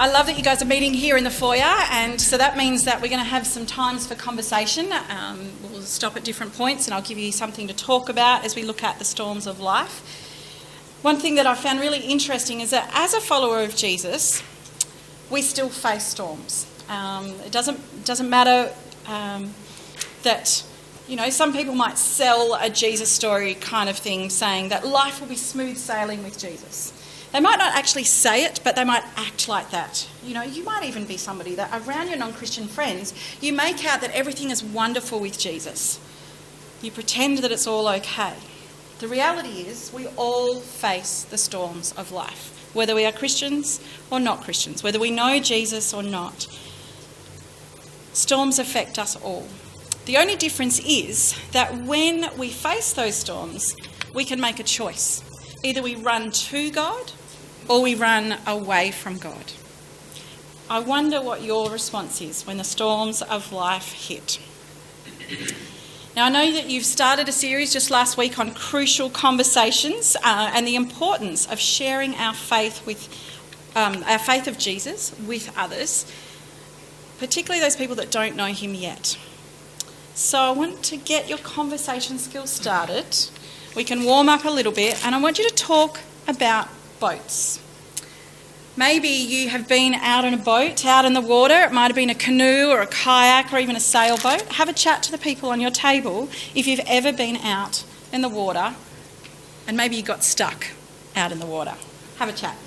I love that you guys are meeting here in the foyer, and so that means that we're going to have some times for conversation. We'll stop at different points and I'll give you something to talk about as we look at the storms of life. One thing that I found really interesting is that as a follower of Jesus, we still face storms. It doesn't matter that, you know, some people might sell a Jesus story kind of thing, saying that life will be smooth sailing with Jesus. They might not actually say it, but they might act like that. You know, you might even be somebody that around your non-Christian friends, you make out that everything is wonderful with Jesus. You pretend that it's all okay. The reality is we all face the storms of life, whether we are Christians or not Christians, whether we know Jesus or not. Storms affect us all. The only difference is that when we face those storms, we can make a choice. Either we run to God or we run away from God. I wonder what your response is when the storms of life hit. Now, I know that you've started a series just last week on crucial conversations and the importance of sharing our faith of Jesus with others, particularly those people that don't know him yet. So I want to get your conversation skills started. We can warm up a little bit, and I want you to talk about boats. Maybe you have been out on a boat, out in the water. It might have been a canoe or a kayak or even a sailboat. Have a chat to the people on your table if you've ever been out in the water and maybe you got stuck out in the water. Have a chat.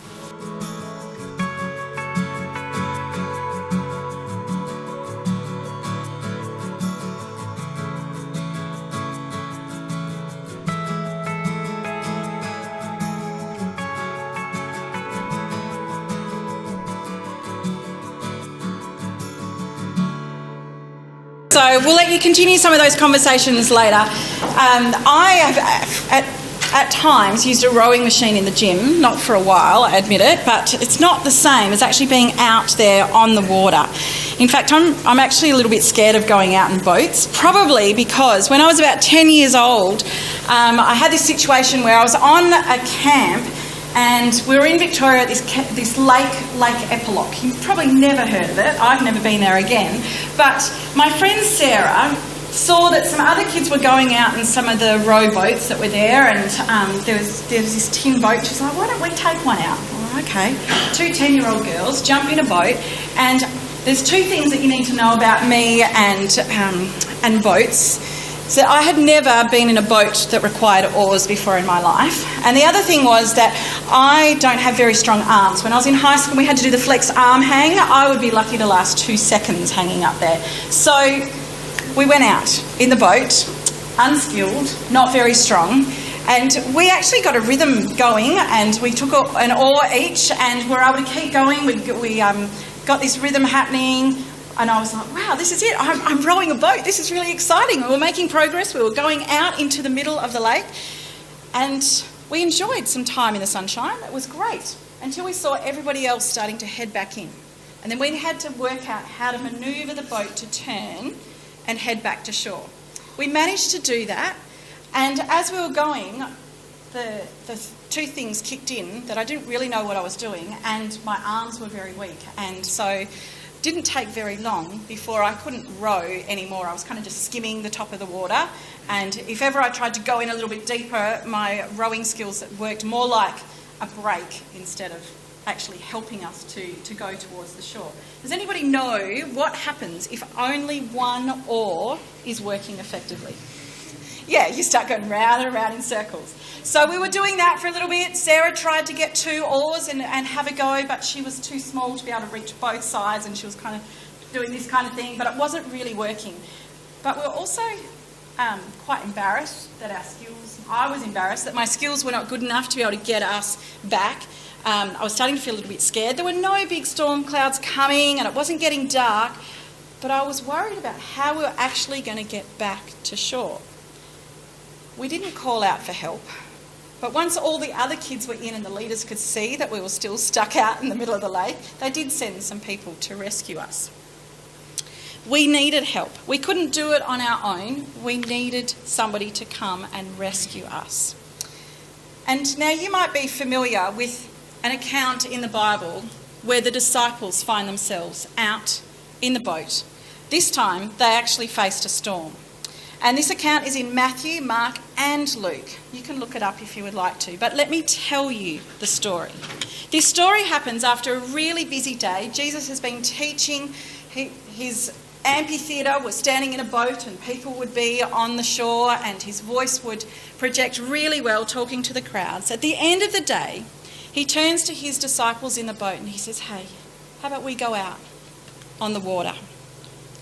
So we'll let you continue some of those conversations later. I have at times used a rowing machine in the gym, not for a while, I admit it, but it's not the same as actually being out there on the water. In fact, I'm actually a little bit scared of going out in boats, probably because when I was about 10 years old, I had this situation where I was on a camp and we were in Victoria at this Lake Epilogue. You've probably never heard of it. I've never been there again. But my friend Sarah saw that some other kids were going out in some of the rowboats that were there, and there was this tin boat. She was like, why don't we take one out? Oh, okay. 2 10-year-old girls jump in a boat, and there's 2 things that you need to know about me and boats. So I had never been in a boat that required oars before in my life. And the other thing was that I don't have very strong arms. When I was in high school, we had to do the flex arm hang. I would be lucky to last 2 seconds hanging up there. So we went out in the boat, unskilled, not very strong. And we actually got a rhythm going, and we took an oar each and were able to keep going. We got this rhythm happening. And I was like, wow, this is it. I'm rowing a boat. This is really exciting. We were making progress. We were going out into the middle of the lake. And we enjoyed some time in the sunshine. It was great until we saw everybody else starting to head back in. And then we had to work out how to manoeuvre the boat to turn and head back to shore. We managed to do that. And as we were going, the 2 things kicked in that I didn't really know what I was doing. And my arms were very weak. And so didn't take very long before I couldn't row anymore. I was kind of just skimming the top of the water, and if ever I tried to go in a little bit deeper, my rowing skills worked more like a brake instead of actually helping us to go towards the shore. Does anybody know what happens if only one oar is working effectively? Yeah, you start going round and around in circles. So we were doing that for a little bit. Sarah tried to get 2 oars and have a go, but she was too small to be able to reach both sides, and she was kind of doing this kind of thing, but it wasn't really working. But we were also quite embarrassed that I was embarrassed that my skills were not good enough to be able to get us back. I was starting to feel a little bit scared. There were no big storm clouds coming and it wasn't getting dark, but I was worried about how we were actually going to get back to shore. We didn't call out for help, but once all the other kids were in and the leaders could see that we were still stuck out in the middle of the lake, they did send some people to rescue us. We needed help. We couldn't do it on our own. We needed somebody to come and rescue us. And now you might be familiar with an account in the Bible where the disciples find themselves out in the boat. This time, they actually faced a storm. And this account is in Matthew, Mark and Luke. You can look it up if you would like to, but let me tell you the story. This story happens after a really busy day. Jesus has been teaching. His amphitheatre was standing in a boat and people would be on the shore and his voice would project really well talking to the crowds. At the end of the day, he turns to his disciples in the boat and he says, "Hey, how about we go out on the water?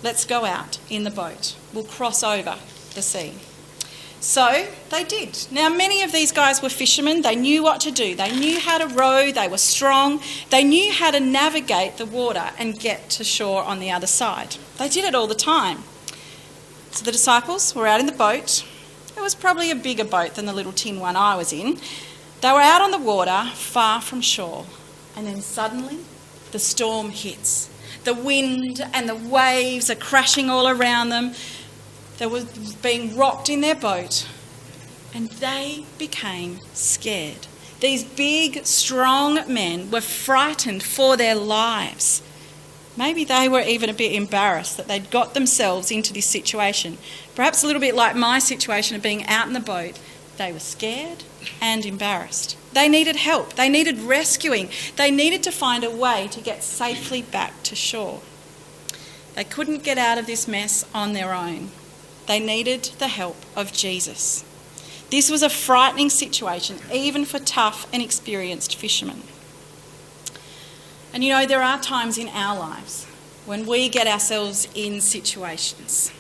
Let's go out in the boat. We'll cross over the sea." So they did. Now, many of these guys were fishermen. They knew what to do. They knew how to row. They were strong. They knew how to navigate the water and get to shore on the other side. They did it all the time. So the disciples were out in the boat. It was probably a bigger boat than the little tin one I was in. They were out on the water, far from shore. And then suddenly, the storm hits. The wind and the waves are crashing all around them. They were being rocked in their boat and they became scared. These big, strong men were frightened for their lives. Maybe they were even a bit embarrassed that they'd got themselves into this situation. Perhaps a little bit like my situation of being out in the boat. They were scared and embarrassed. They needed help. They needed rescuing. They needed to find a way to get safely back to shore. They couldn't get out of this mess on their own. They needed the help of Jesus. This was a frightening situation, even for tough and experienced fishermen. And you know, there are times in our lives when we get ourselves in situations.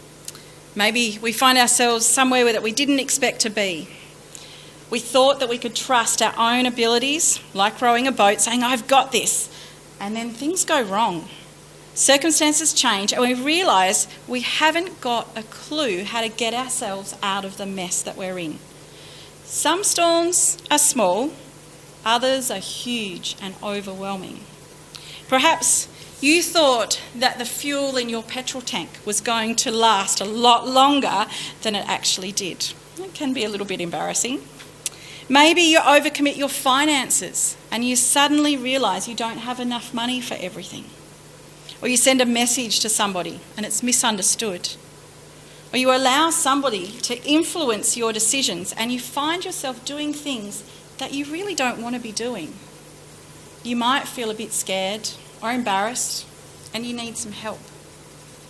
Maybe we find ourselves somewhere that we didn't expect to be. We thought that we could trust our own abilities, like rowing a boat, saying, "I've got this." And then things go wrong. Circumstances change and we realise we haven't got a clue how to get ourselves out of the mess that we're in. Some storms are small, others are huge and overwhelming. Perhaps you thought that the fuel in your petrol tank was going to last a lot longer than it actually did. It can be a little bit embarrassing. Maybe you overcommit your finances and you suddenly realise you don't have enough money for everything. Or you send a message to somebody and it's misunderstood. Or you allow somebody to influence your decisions and you find yourself doing things that you really don't want to be doing. You might feel a bit scared or embarrassed and you need some help.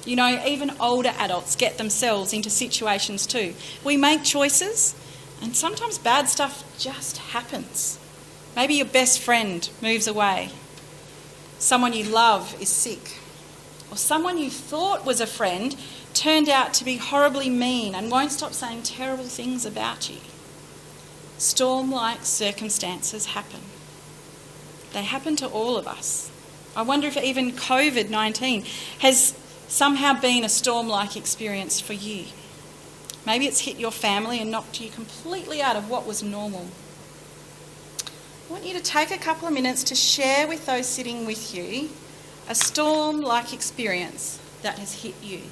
You know, even older adults get themselves into situations too. We make choices and sometimes bad stuff just happens. Maybe your best friend moves away. Someone you love is sick. Or someone you thought was a friend turned out to be horribly mean and won't stop saying terrible things about you. Storm-like circumstances happen. They happen to all of us. I wonder if even COVID-19 has somehow been a storm-like experience for you. Maybe it's hit your family and knocked you completely out of what was normal. I want you to take a couple of minutes to share with those sitting with you a storm-like experience that has hit you.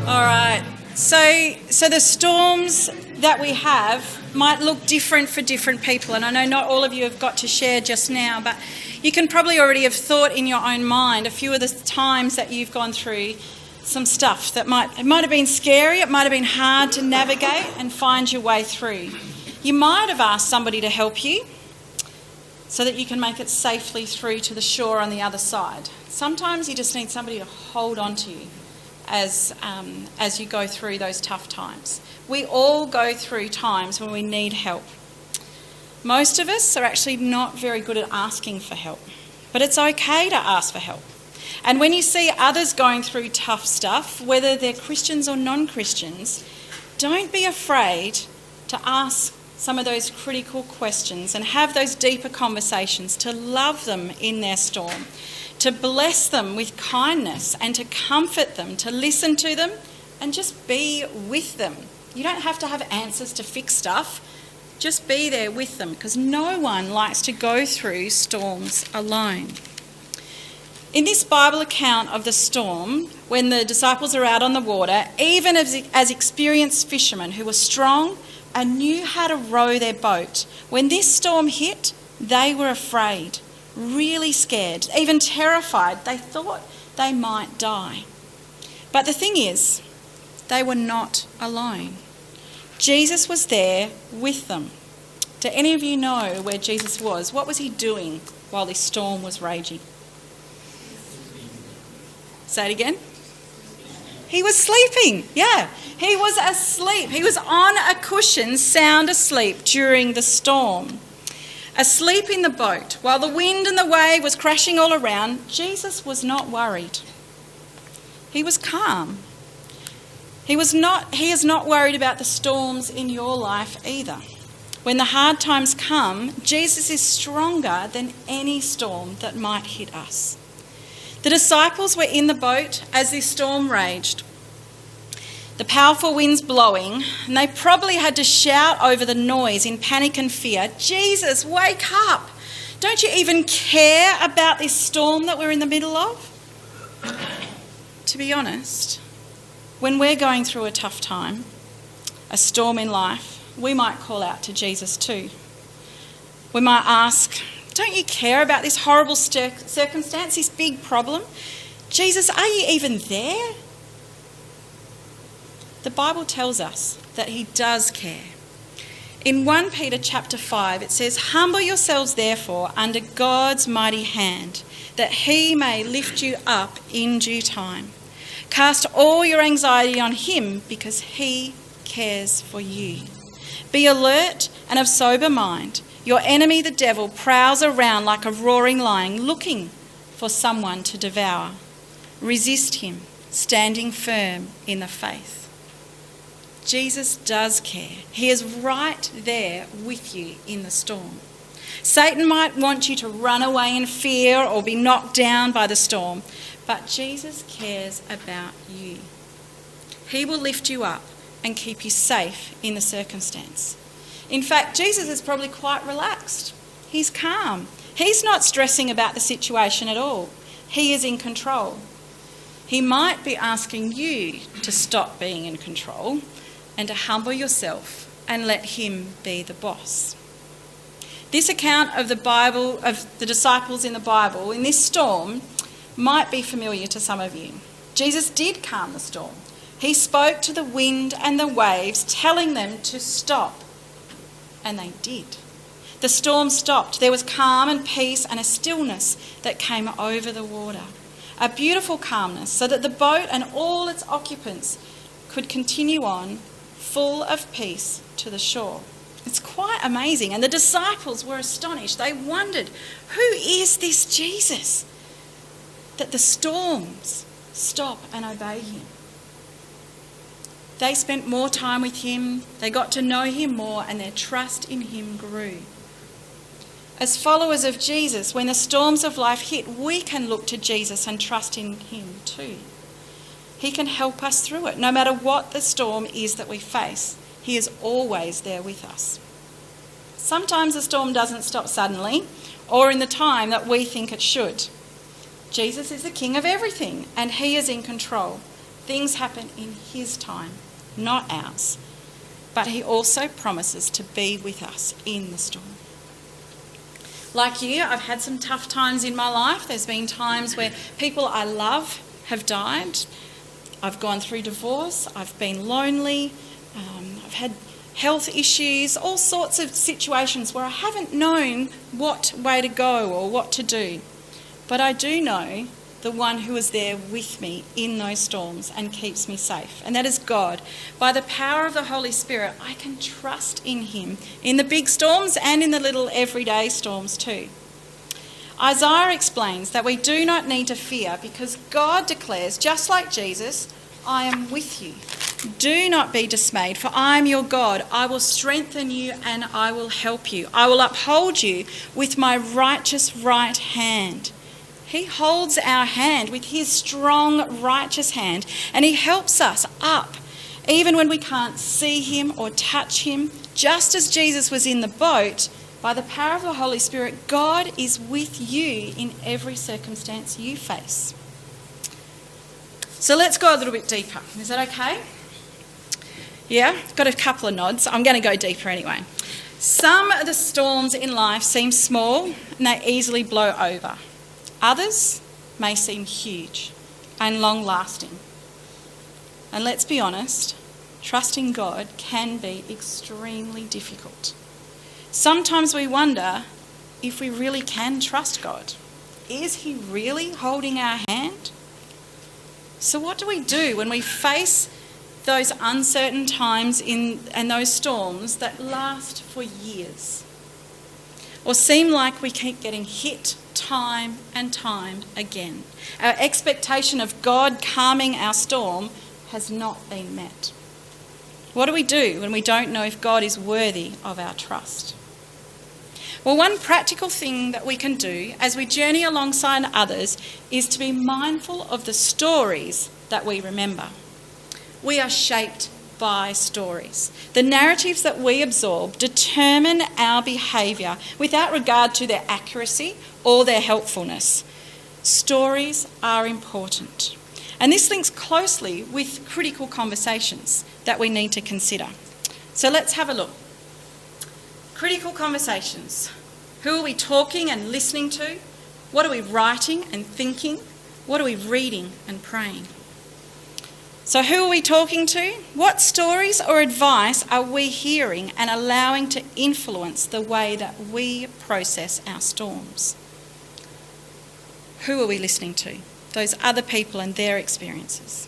All right, so the storms that we have might look different for different people, and I know not all of you have got to share just now, but you can probably already have thought in your own mind a few of the times that you've gone through some stuff that might have been scary, it might have been hard to navigate and find your way through. You might have asked somebody to help you so that you can make it safely through to the shore on the other side. Sometimes you just need somebody to hold on to you as you go through those tough times. We all go through times when we need help. Most of us are actually not very good at asking for help, but it's okay to ask for help. And when you see others going through tough stuff, whether they're Christians or non-Christians, don't be afraid to ask some of those critical questions and have those deeper conversations, to love them in their storm, to bless them with kindness and to comfort them, to listen to them and just be with them You don't have to have answers to fix stuff. Just be there with them, because no one likes to go through storms alone. In this Bible account of the storm, when the disciples are out on the water, even as experienced fishermen who were strong and knew how to row their boat, when this storm hit, they were afraid, really scared, even terrified. They thought they might die. But the thing is, they were not alone. Jesus was there with them. Do any of you know where Jesus was? What was he doing while this storm was raging? Say it again. He was sleeping. Yeah, he was asleep. He was on a cushion, sound asleep during the storm. Asleep in the boat, while the wind and the wave was crashing all around, Jesus was not worried. He was calm. He is not worried about the storms in your life either. When the hard times come, Jesus is stronger than any storm that might hit us. The disciples were in the boat as this storm raged. The powerful winds blowing, and they probably had to shout over the noise in panic and fear, "Jesus, wake up! Don't you even care about this storm that we're in the middle of?" To be honest, when we're going through a tough time, a storm in life, we might call out to Jesus too. We might ask, "Don't you care about this horrible circumstance, this big problem? Jesus, are you even there?" The Bible tells us that he does care. In 1 Peter chapter 5, it says, "Humble yourselves therefore under God's mighty hand, that he may lift you up in due time. Cast all your anxiety on him because he cares for you. Be alert and of sober mind. Your enemy, the devil, prowls around like a roaring lion, looking for someone to devour. Resist him, standing firm in the faith." Jesus does care. He is right there with you in the storm. Satan might want you to run away in fear or be knocked down by the storm, but Jesus cares about you. He will lift you up and keep you safe in the circumstance. In fact, Jesus is probably quite relaxed. He's calm. He's not stressing about the situation at all. He is in control. He might be asking you to stop being in control and to humble yourself and let him be the boss. This account of the Bible, of the disciples in the Bible, in this storm, might be familiar to some of you. Jesus did calm the storm. He spoke to the wind and the waves, telling them to stop. And they did. The storm stopped. There was calm and peace and a stillness that came over the water. A beautiful calmness, so that the boat and all its occupants could continue on, full of peace, to the shore. It's quite amazing. And the disciples were astonished. They wondered, who is this Jesus that the storms stop and obey him? They spent more time with him, they got to know him more, and their trust in him grew. As followers of Jesus, when the storms of life hit, we can look to Jesus and trust in him too. He can help us through it. No matter what the storm is that we face, he is always there with us. Sometimes the storm doesn't stop suddenly or in the time that we think it should. Jesus is the king of everything and he is in control. Things happen in his time, not ours. But he also promises to be with us in the storm. Like you, I've had some tough times in my life. There's been times where people I love have died. I've gone through divorce. I've been lonely. I've had health issues, all sorts of situations where I haven't known what way to go or what to do. But I do know the one who is there with me in those storms and keeps me safe, and that is God. By the power of the Holy Spirit, I can trust in him in the big storms and in the little everyday storms too. Isaiah explains that we do not need to fear because God declares, just like Jesus, I am with you. Do not be dismayed, for I am your God. I will strengthen you and I will help you. I will uphold you with my righteous right hand. He holds our hand with his strong, righteous hand, and he helps us up even when we can't see him or touch him, just as Jesus was in the boat, by the power of the Holy Spirit, God is with you in every circumstance you face. So let's go a little bit deeper. Is that okay? Yeah, got a couple of nods. I'm going to go deeper anyway. Some of the storms in life seem small and they easily blow over. Others may seem huge and long-lasting. And let's be honest, trusting God can be extremely difficult. Sometimes we wonder if we really can trust God. Is he really holding our hand? So what do we do when we face those uncertain times and those storms that last for years? Or seem like we keep getting hit time and time again? Our expectation of God calming our storm has not been met. What do we do when we don't know if God is worthy of our trust? Well, one practical thing that we can do as we journey alongside others is to be mindful of the stories that we remember. We are shaped by stories. The narratives that we absorb determine our behaviour without regard to their accuracy or their helpfulness. Stories are important. And this links closely with critical conversations that we need to consider. So let's have a look. Critical conversations. Who are we talking and listening to? What are we writing and thinking? What are we reading and praying? So who are we talking to? What stories or advice are we hearing and allowing to influence the way that we process our storms? Who are we listening to? Those other people and their experiences.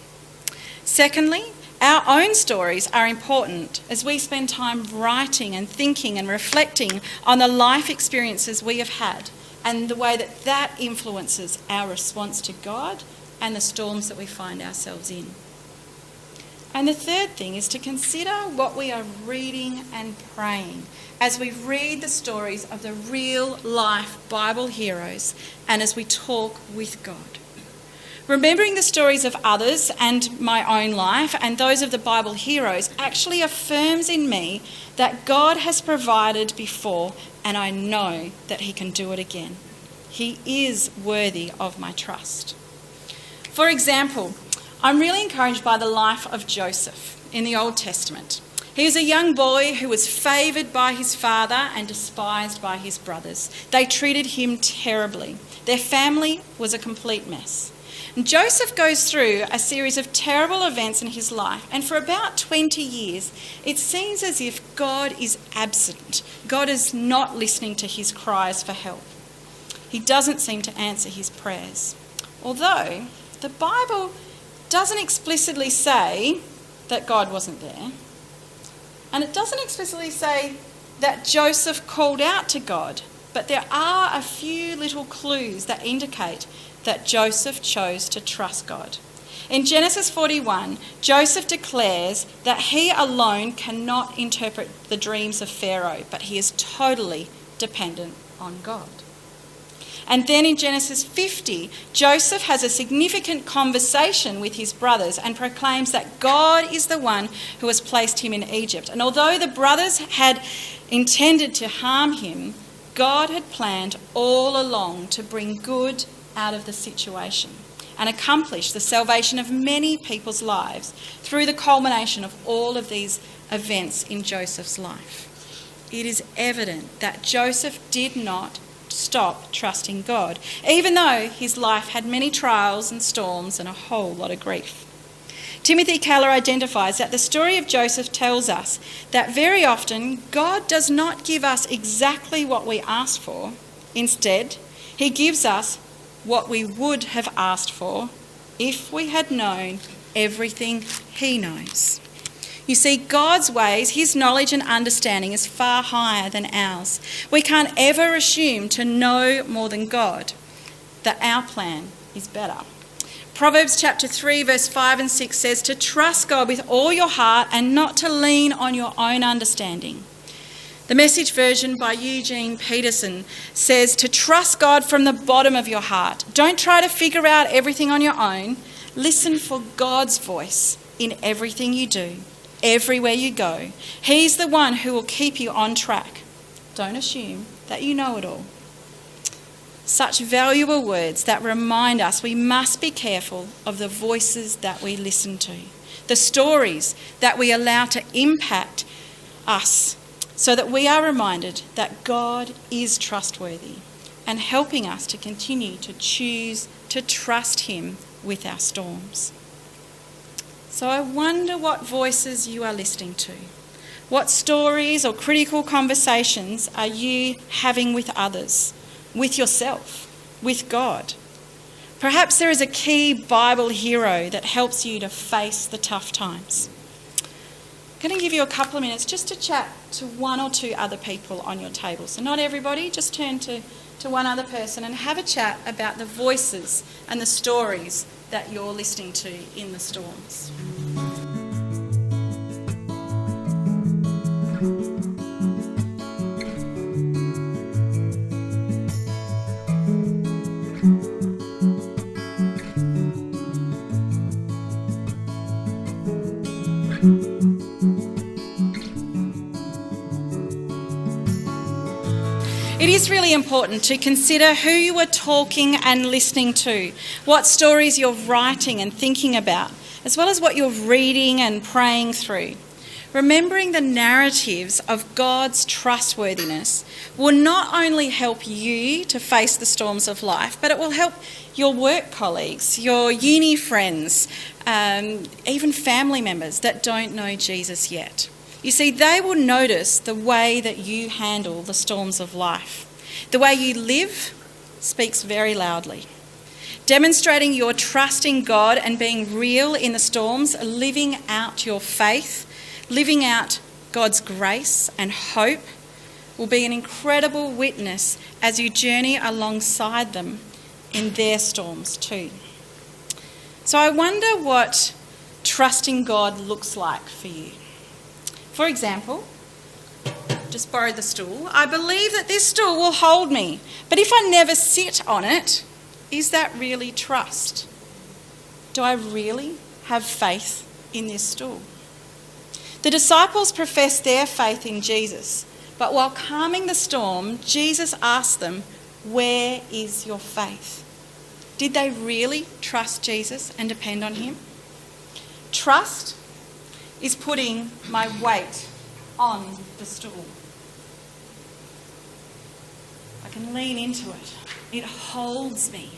Secondly, our own stories are important as we spend time writing and thinking and reflecting on the life experiences we have had and the way that that influences our response to God and the storms that we find ourselves in. And the third thing is to consider what we are reading and praying as we read the stories of the real life Bible heroes and as we talk with God. Remembering the stories of others and my own life and those of the Bible heroes actually affirms in me that God has provided before and I know that he can do it again. He is worthy of my trust. For example, I'm really encouraged by the life of Joseph in the Old Testament. He was a young boy who was favoured by his father and despised by his brothers. They treated him terribly. Their family was a complete mess. Joseph goes through a series of terrible events in his life, and for about 20 years, it seems as if God is absent. God is not listening to his cries for help. He doesn't seem to answer his prayers. Although the Bible doesn't explicitly say that God wasn't there, and it doesn't explicitly say that Joseph called out to God, but there are a few little clues that indicate that Joseph chose to trust God. In Genesis 41, Joseph declares that he alone cannot interpret the dreams of Pharaoh, but he is totally dependent on God. And then in Genesis 50, Joseph has a significant conversation with his brothers and proclaims that God is the one who has placed him in Egypt. And although the brothers had intended to harm him, God had planned all along to bring good out of the situation and accomplish the salvation of many people's lives through the culmination of all of these events in Joseph's life. It is evident that Joseph did not stop trusting God, even though his life had many trials and storms and a whole lot of grief. Timothy Keller identifies that the story of Joseph tells us that very often God does not give us exactly what we ask for. Instead, he gives us what we would have asked for if we had known everything he knows. You see, God's ways, his knowledge and understanding is far higher than ours. We can't ever assume to know more than God, that our plan is better. Proverbs chapter 3 verse 5 and 6 says to trust God with all your heart and not to lean on your own understanding. The Message version by Eugene Peterson says to trust God from the bottom of your heart. Don't try to figure out everything on your own. Listen for God's voice in everything you do, everywhere you go. He's the one who will keep you on track. Don't assume that you know it all. Such valuable words that remind us we must be careful of the voices that we listen to, the stories that we allow to impact us, so that we are reminded that God is trustworthy and helping us to continue to choose to trust him with our storms. So I wonder what voices you are listening to. What stories or critical conversations are you having with others, with yourself, with God? Perhaps there is a key Bible hero that helps you to face the tough times. I'm going to give you a couple of minutes just to chat to one or two other people on your table. So not everybody, just turn to one other person and have a chat about the voices and the stories that you're listening to in the storms. It is really important to consider who you are talking and listening to, what stories you're writing and thinking about, as well as what you're reading and praying through. Remembering the narratives of God's trustworthiness will not only help you to face the storms of life, but it will help your work colleagues, your uni friends, even family members that don't know Jesus yet. You see, they will notice the way that you handle the storms of life. The way you live speaks very loudly. Demonstrating your trust in God and being real in the storms, living out your faith, living out God's grace and hope will be an incredible witness as you journey alongside them in their storms too. So I wonder what trusting God looks like for you. For example, just borrowed the stool. I believe that this stool will hold me, but if I never sit on it, is that really trust? Do I really have faith in this stool? The disciples professed their faith in Jesus, but while calming the storm, Jesus asked them, "Where is your faith?" Did they really trust Jesus and depend on him? Trust is putting my weight on the stool. I can lean into it. It holds me.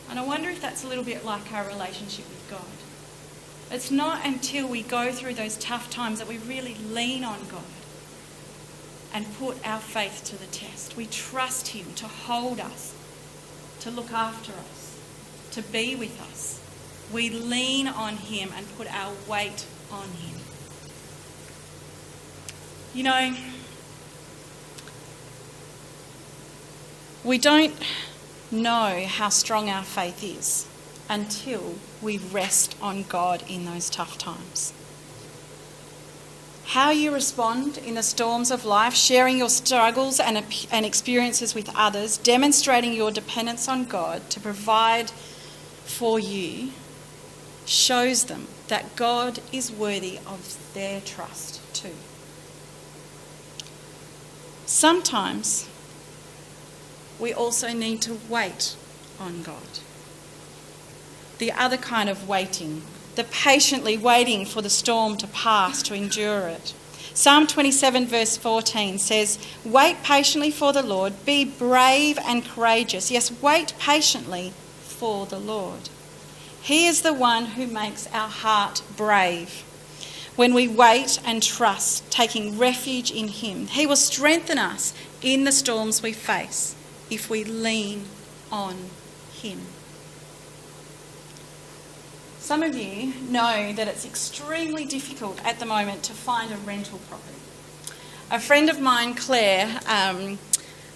And I wonder if that's a little bit like our relationship with God. It's not until we go through those tough times that we really lean on God and put our faith to the test. We trust him to hold us, to look after us, to be with us. We lean on him and put our weight on him. You know, we don't know how strong our faith is until we rest on God in those tough times. How you respond in the storms of life, sharing your struggles and experiences with others, demonstrating your dependence on God to provide for you, shows them that God is worthy of their trust too. Sometimes we also need to wait on God. The other kind of waiting, the patiently waiting for the storm to pass, to endure it. Psalm 27 verse 14 says, "Wait patiently for the Lord, be brave and courageous." Yes, wait patiently for the Lord. He is the one who makes our heart brave. When we wait and trust, taking refuge in him, he will strengthen us in the storms we face if we lean on him. Some of you know that it's extremely difficult at the moment to find a rental property. A friend of mine, Claire,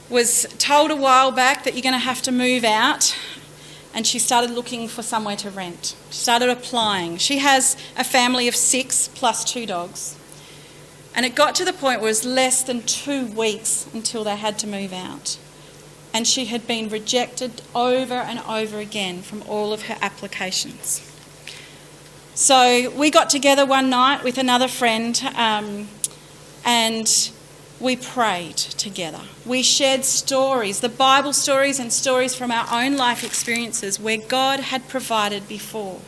was told a while back that you're going to have to move out, and she started looking for somewhere to rent. She started applying. She has a family of 6 plus 2 dogs. And it got to the point where it was less than 2 weeks until they had to move out. And she had been rejected over and over again from all of her applications. So we got together one night with another friend and we prayed together. We shared stories, the Bible stories and stories from our own life experiences where God had provided before.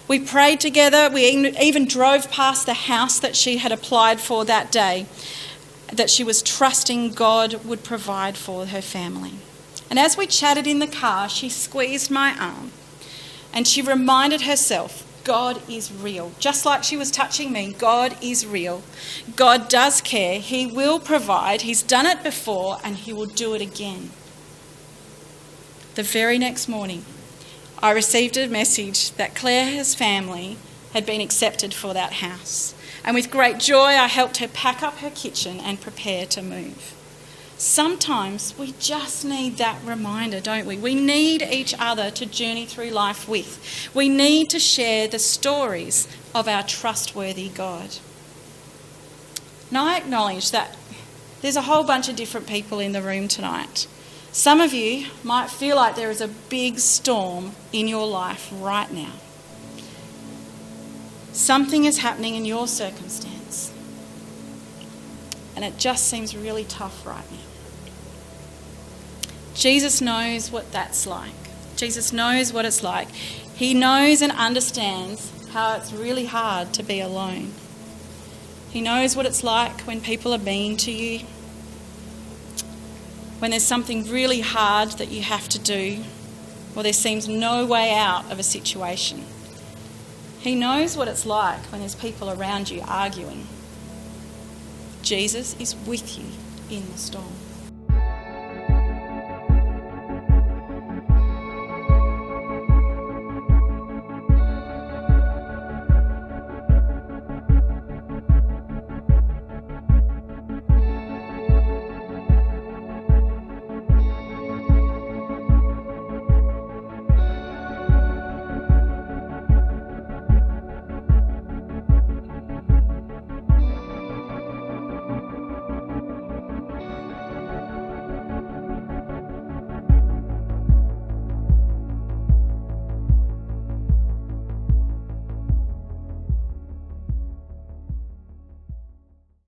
We prayed together. We even drove past the house that she had applied for that day, that she was trusting God would provide for her family. And as we chatted in the car, she squeezed my arm and she reminded herself, God is real. Just like she was touching me, God is real. God does care. He will provide. He's done it before and he will do it again. The very next morning, I received a message that Claire's family had been accepted for that house. And with great joy, I helped her pack up her kitchen and prepare to move. Sometimes we just need that reminder, don't we? We need each other to journey through life with. We need to share the stories of our trustworthy God. Now, I acknowledge that there's a whole bunch of different people in the room tonight. Some of you might feel like there is a big storm in your life right now. Something is happening in your circumstance, and it just seems really tough right now. Jesus knows what that's like. Jesus knows what it's like. He knows and understands how it's really hard to be alone. He knows what it's like when people are mean to you, when there's something really hard that you have to do, or there seems no way out of a situation. He knows what it's like when there's people around you arguing. Jesus is with you in the storm.